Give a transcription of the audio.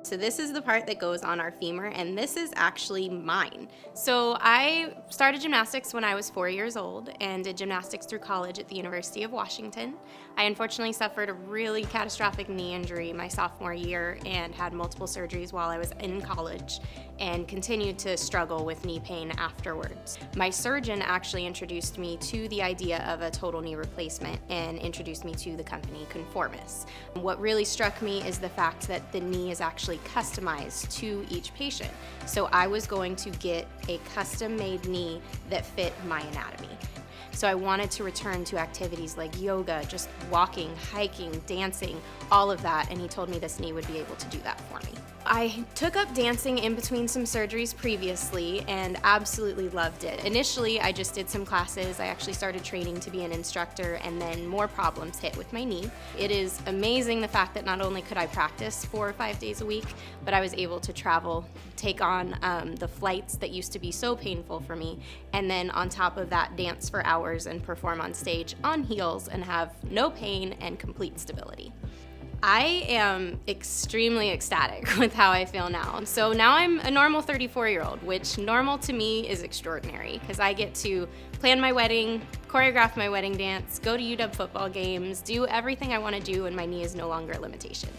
So this is the part that goes on our femur, and this is actually mine. So I started gymnastics when I was 4 years old and did gymnastics through college at the University of Washington. I unfortunately suffered a really catastrophic knee injury my sophomore year and had multiple surgeries while I was in college and continued to struggle with knee pain afterwards. My surgeon actually introduced me to the idea of a total knee replacement and introduced me to the company Conformis. What really struck me is the fact that the knee is actually customized to each patient. So I was going to get a custom-made knee that fit my anatomy. So I wanted to return to activities like yoga, just walking, hiking, dancing, all of that, and he told me this knee would be able to do that for me. I took up dancing in between some surgeries previously and absolutely loved it. Initially, I just did some classes. I actually started training to be an instructor, and then more problems hit with my knee. It is amazing the fact that not only could I practice 4 or 5 days a week, but I was able to travel, take on the flights that used to be so painful for me, and then on top of that, dance for hours and perform on stage on heels and have no pain and complete stability. I am extremely ecstatic with how I feel now. So now I'm a normal 34-year-old, which normal to me is extraordinary because I get to plan my wedding, choreograph my wedding dance, go to UW football games, do everything I want to do, and my knee is no longer a limitation.